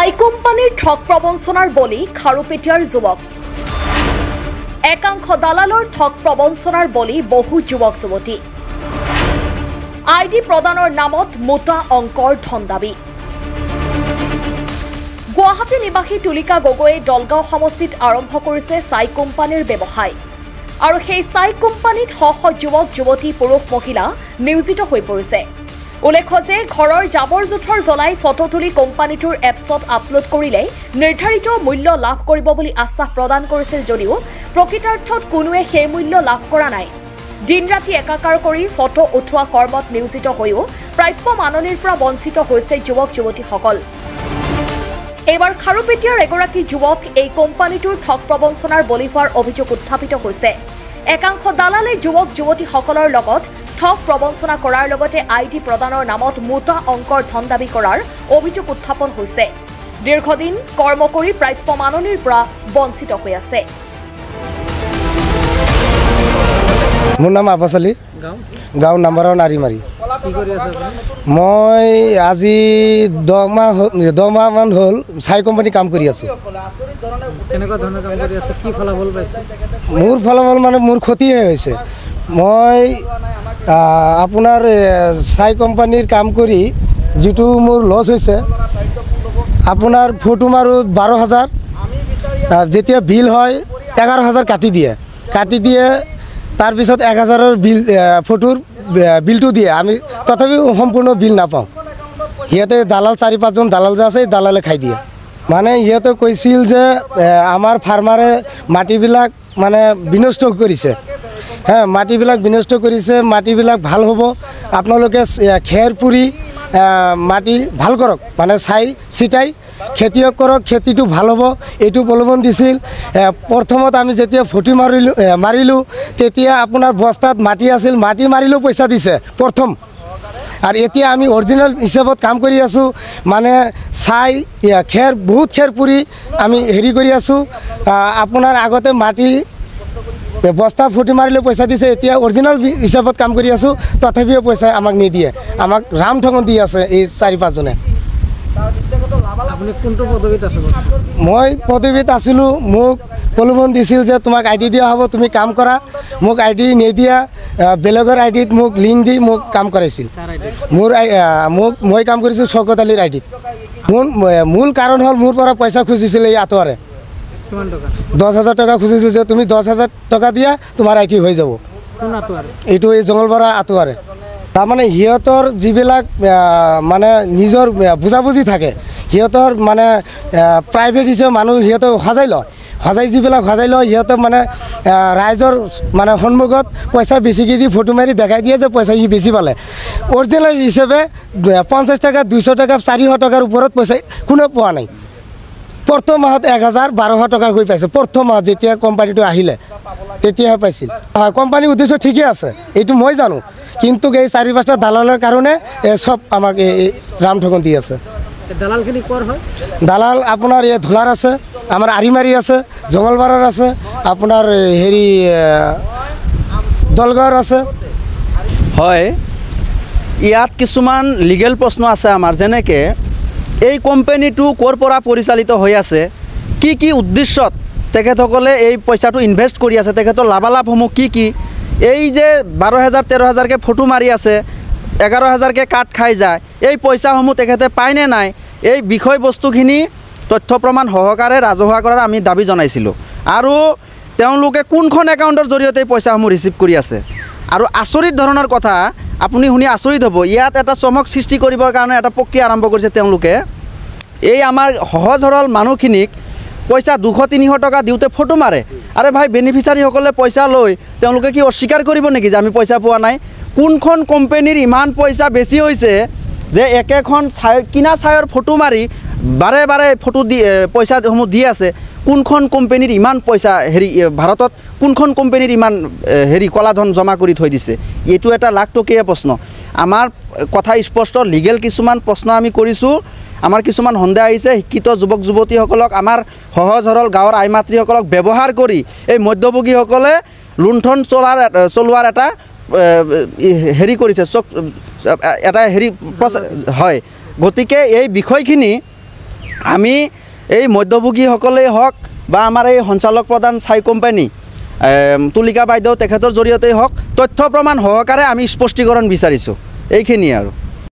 ছাই কোম্পানীৰ ঠগ প্ৰবঞ্চনাৰ বলি খাৰুপেটীয়াৰ যুৱক। একাংশ দালালৰ ঠগ প্ৰবঞ্চনাৰ বলি বহু যুৱক যুৱতী। আইডি প্ৰদানৰ নামত মোটা অংকৰ ধন দাবী। গুৱাহাটী নিবাসী তুলিকা গগৈয়ে দলগাঁও সমষ্টিত আৰম্ভ কৰিছে ছাই কোম্পানীৰ ব্যৱসায় আৰু সেই ছাই কোম্পানীত শ শ যুৱক যুৱতী পুৰুষ মহিলা নিয়োজিত হৈ পৰিছে। উল্লেখ্য যে ঘৰৰ জাবৰ জোথৰ জ্বলাই ফটো তুলি কোম্পানীটোৰ এপছত আপলোড কৰিলে নিৰ্ধাৰিত মূল্য লাভ কৰিব বুলি আশ্বাস প্ৰদান কৰিছিল যদিও প্ৰকৃতাৰ্থত কোনোৱে সেই মূল্য লাভ কৰা নাই। দিন ৰাতি একাকাৰ কৰি ফটো উঠোৱা কৰ্মত নিয়োজিত হৈও প্ৰাপ্য মাননিৰ পৰা বঞ্চিত হৈছে যুৱক যুৱতীসকল। এইবাৰ খাৰুপেটীয়াৰ এগৰাকী যুৱক এই কোম্পানীটোৰ ঠগ প্ৰবঞ্চনাৰ বলি হোৱাৰ অভিযোগ উত্থাপিত হৈছে। একাংশ দালালে যুৱক যুৱতীসকলৰ লগত ঠগ প্ৰবঞ্চনা কৰাৰ লগতে আইডি প্ৰদানৰ নামত মোটা অংকৰ ধন দাবী কৰাৰ অভিযোগ উত্থাপন হৈছে। দীৰ্ঘদিন কৰ্ম কৰি প্ৰাপ্য মাননিৰ পৰা বঞ্চিত হৈ আছে। মোৰ নাম আব্বাছ আলী, গাঁও নাম্বাৰৰ নাৰীমাৰী। মই আজি 10 মাহমান হ'ল ছাই কোম্পানী কাম কৰি আছোঁ। মোৰ ফলাফল মানে মোৰ ক্ষতিহে হৈছে। মই আপোনাৰ ছাই কোম্পানীৰ কাম কৰি যিটো মোৰ লছ হৈছে, আপোনাৰ ফটো মাৰোঁ 12,000, যেতিয়া বিল হয় 11,000 কাটি দিয়ে তাৰপিছত 1,000ৰ বিল ফটোৰ বিলটো দিয়ে। আমি তথাপিও সম্পূৰ্ণ বিল নাপাওঁ। সিহঁতে দালাল 4-5জন দালাল যে আছে, দালালে খাই দিয়ে। মানে সিহঁতে কৈছিল যে আমাৰ ফাৰ্মাৰে মাটিবিলাক মানে বিনষ্ট কৰিছে, মাটিবিলাক বিনষ্ট কৰিছে, মাটিবিলাক ভাল হ'ব, আপোনালোকে খেৰ পুৰি মাটি ভাল কৰক, মানে ছাই ছিটাই খেতিয়ক কৰক, খেতিটো ভাল হ'ব, এইটো প্ৰলোভন দিছিল। প্ৰথমত আমি যেতিয়া ফটো মাৰিলোঁ তেতিয়া আপোনাৰ বস্তাত মাটি আছিল, মাটি মাৰিলেও পইচা দিছে প্ৰথম। আৰু এতিয়া আমি অৰিজিনেল হিচাপত কাম কৰি আছোঁ, মানে ছাই খেৰ বহুত খেৰ পুৰি আমি হেৰি কৰি আছোঁ। আপোনাৰ আগতে মাটি বস্তা ফুটি মাৰিলেও পইচা দিছে, এতিয়া অৰিজিনেল হিচাপত কাম কৰি আছোঁ, তথাপিও পইচা আমাক নিদিয়ে। আমাক ৰাম ঠগন দি আছে এই 4-5জনে। মই পদবীত আছিলোঁ, মোক প্ৰলোভন দিছিল যে তোমাক আইডি দিয়া হ'ব, তুমি কাম কৰা। মোক আইডি নিদিয়া, বেলেগৰ আইডিত মোক লিংক দি মোক কাম কৰাইছিল। মই কাম কৰিছোঁ শওকত আলীৰ আইডিত। মূল কাৰণ হ'ল মোৰ পৰা পইচা খুজিছিলে এই আঁতোৱাৰে। 10,000 টকা খুজিছোঁ যে তুমি 10,000 টকা দিয়া তোমাৰ আইডি হৈ যাব। এইটো এই জঙলপাৰা আঁতোৱাৰে। তাৰমানে সিহঁতৰ যিবিলাক মানে নিজৰ বুজাবুজি থাকে, সিহঁতৰ মানে প্ৰাইভেট হিচাপে মানুহ সিহঁতে যিবিলাক সজাই লয়, সিহঁতে মানে ৰাইজৰ মানে সন্মুখত পইচা বেছিকৈ দি ফটো মাৰি দেখাই দিয়ে যে পইচা সি বেছি পালে। অৰিজিনেল হিচাপে 50 টকা, 200 টকা, 400 টকাৰ ওপৰত পইচা কোনেও পোৱা নাই। প্ৰথম মাহত 1,000-1,200 টকা গৈ পাইছে। প্ৰথম মাহত যেতিয়া কোম্পানীটো আহিলে তেতিয়াহে পাইছিল। কোম্পানীৰ উদ্দেশ্য ঠিকেই আছে, এইটো মই জানো, কিন্তু এই 4-5টা দালালৰ কাৰণে চব আমাক এই ৰাম ঠগন দি আছে। দালালখিনি ক'ৰ হয়? দালাল আপোনাৰ এই ধোলাৰ আছে, আমাৰ আৰিমাৰী আছে, জঙলপাৰাৰ আছে, আপোনাৰ হেৰি দলগাঁৱৰ আছে। হয়, ইয়াত কিছুমান লিগেল প্ৰশ্ন আছে আমাৰ, যেনেকৈ এই কোম্পানীটো ক'ৰ পৰা পৰিচালিত হৈ আছে, কি উদ্দেশ্যত তেখেতসকলে এই পইচাটো ইনভেষ্ট কৰি আছে, তেখেতৰ লাভালাভসমূহ কি। এই যে 12,000-13,000কৈ ফটো মাৰি আছে, 11,000কৈ কাট খাই যায়, এই পইচাসমূহ তেখেতে পায়নে নাই, এই বিষয়বস্তুখিনি তথ্য প্ৰমাণ সহকাৰে ৰাজহুৱা কৰাৰ আমি দাবী জনাইছিলোঁ। আৰু তেওঁলোকে কোনখন একাউণ্টৰ জৰিয়তে এই পইচাসমূহ ৰিচিভ কৰি আছে। আৰু আচৰিত ধৰণৰ কথা, আপুনি শুনি আচৰিত হ'ব, ইয়াত এটা চমক সৃষ্টি কৰিবৰ কাৰণে এটা প্ৰক্ৰিয়া আৰম্ভ কৰিছে তেওঁলোকে। এই আমাৰ সহজ সৰল মানুহখিনিক পইচা 200-300 টকা দিওঁতে ফটো মাৰে। আৰে ভাই, বেনিফিচাৰীসকলে পইচা লৈ তেওঁলোকে কি অস্বীকাৰ কৰিব নেকি যে আমি পইচা পোৱা নাই? কোনখন কোম্পানীৰ ইমান পইচা বেছি হৈছে যে একেখন কিনা ছাইৰ ফটো মাৰি বাৰে বাৰে ফটো দি পইচাসমূহ দি আছে? কোনখন কোম্পানীৰ ইমান পইচা ভাৰতত কোনখন কোম্পানীৰ ইমান কলা ধন জমা কৰি থৈ দিছে? এইটো এটা লাখটকীয়া প্ৰশ্ন। আমাৰ কথা স্পষ্ট, লিগেল কিছুমান প্ৰশ্ন আমি কৰিছোঁ। আমাৰ কিছুমান সন্দেহ আহিছে, শিক্ষিত যুৱক যুৱতীসকলক, আমাৰ সহজ সৰল গাঁৱৰ আই মাতৃসকলক ব্যৱহাৰ কৰি এই মধ্যভোগীসকলে লুণ্ঠন চলোৱাৰ এটা হেৰি কৰিছে, এটা হেৰি হয়। গতিকে এই বিষয়খিনি আমি এই মধ্যভোগীসকলেই হওক বা আমাৰ এই সঞ্চালক প্ৰধান ছাই কোম্পানী তুলিকা বাইদেউ তেখেতৰ জৰিয়তেই হওক তথ্য প্ৰমাণ সহকাৰে আমি স্পষ্টীকৰণ বিচাৰিছোঁ এইখিনিয়ে আৰু